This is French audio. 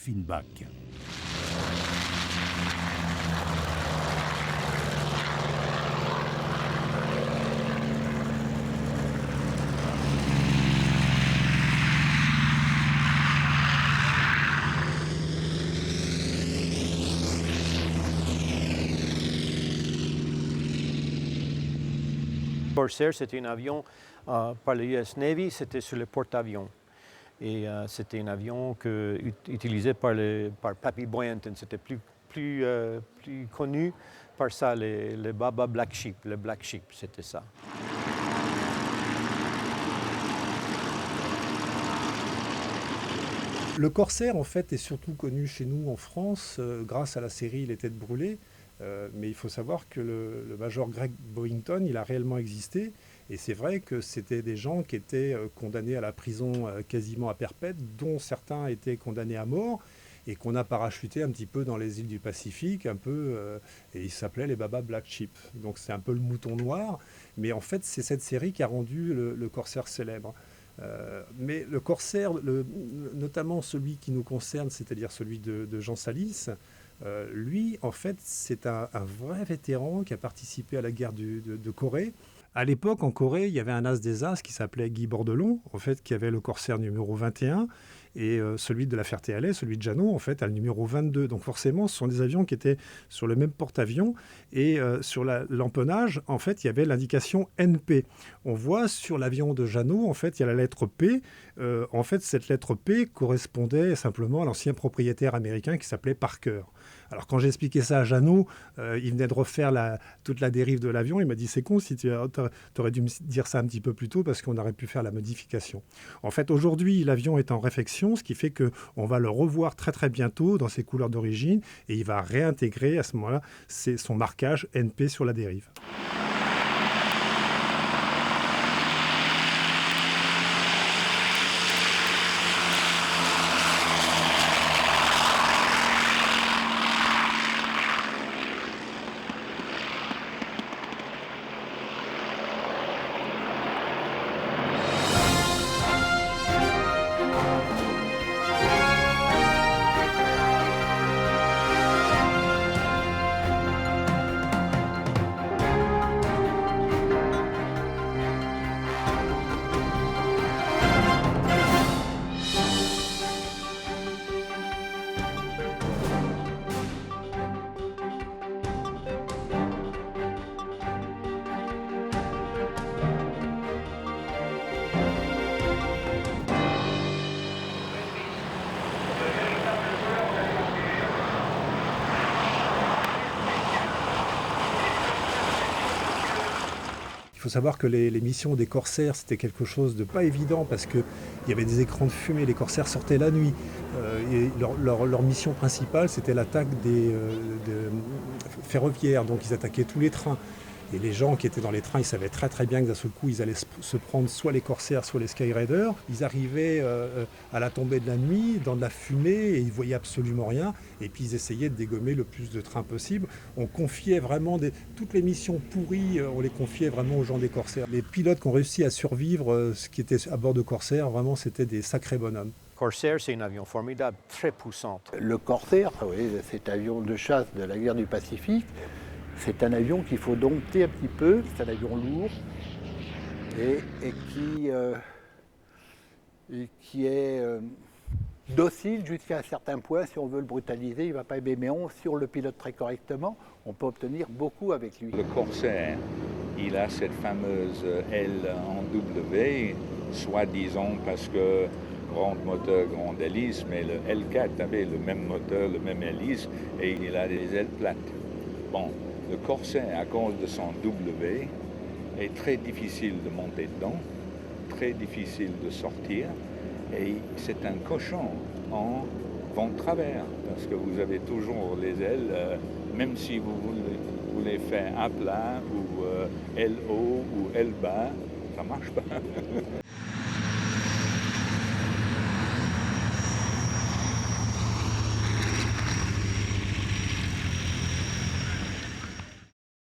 Offenbach. Corsair, c'était un avion par l'US Navy, c'était sur le porte-avions. Et c'était un avion utilisé par Pappy Boyington. C'était plus connu par ça, le Baba Black Sheep. Le Black Sheep, c'était ça. Le Corsair, en fait, est surtout connu chez nous en France grâce à la série Les Têtes brûlées. Mais il faut savoir que le major Greg Boyington, il a réellement existé. Et c'est vrai que c'était des gens qui étaient condamnés à la prison quasiment à perpète, dont certains étaient condamnés à mort, et qu'on a parachuté un petit peu dans les îles du Pacifique, et ils s'appelaient les Baba Black Sheep. Donc c'est un peu le mouton noir. Mais en fait, c'est cette série qui a rendu le Corsair célèbre. Mais le Corsair, notamment celui qui nous concerne, c'est-à-dire celui de Jean Salis, lui, en fait, c'est un vrai vétéran qui a participé à la guerre de Corée. À l'époque, en Corée, il y avait un as des as qui s'appelait Guy Bordelon, en fait, qui avait le Corsair numéro 21, et celui de la Ferté-Alais, celui de Jeannot, en fait, a le numéro 22. Donc forcément, ce sont des avions qui étaient sur le même porte-avions, et sur l'empennage, en fait, il y avait l'indication NP. On voit sur l'avion de Jeannot, en fait, il y a la lettre P. En fait, cette lettre P correspondait simplement à l'ancien propriétaire américain qui s'appelait Parker. Alors quand j'ai expliqué ça à Jeannot, il venait de refaire toute la dérive de l'avion. Il m'a dit, c'est con, si tu aurais dû me dire ça un petit peu plus tôt parce qu'on aurait pu faire la modification. En fait, aujourd'hui, l'avion est en réfection, ce qui fait qu'on va le revoir très très bientôt dans ses couleurs d'origine et il va réintégrer à ce moment-là son marquage NP sur la dérive. Il faut savoir que les missions des corsaires, c'était quelque chose de pas évident parce qu'il y avait des écrans de fumée, les corsaires sortaient la nuit. Et leur mission principale, c'était l'attaque des ferroviaires, donc ils attaquaient tous les trains. Et les gens qui étaient dans les trains, ils savaient très très bien que d'un seul coup, ils allaient se prendre soit les corsaires, soit les Skyraiders. Ils arrivaient à la tombée de la nuit, dans de la fumée, et ils voyaient absolument rien. Et puis ils essayaient de dégommer le plus de trains possible. On confiait vraiment toutes les missions pourries, on les confiait vraiment aux gens des corsaires. Les pilotes qui ont réussi à survivre, ce qui était à bord de Corsair, vraiment c'était des sacrés bonhommes. Corsair, c'est un avion formidable, très puissant. Le Corsair, oui, cet avion de chasse de la guerre du Pacifique, c'est un avion qu'il faut dompter un petit peu, c'est un avion lourd et qui est docile jusqu'à un certain point. Si on veut le brutaliser, il ne va pas aimer, mais si on le pilote très correctement, on peut obtenir beaucoup avec lui. Le Corsair, il a cette fameuse aile en W, soi-disant parce que grand moteur, grande hélice, mais le L4 avait le même moteur, le même hélice, et il a des ailes plates. Bon. Le Corsair, à cause de son W, est très difficile de monter dedans, très difficile de sortir, et c'est un cochon en vent de travers, parce que vous avez toujours les ailes, même si vous voulez faire A plat ou L haut ou L bas, ça ne marche pas.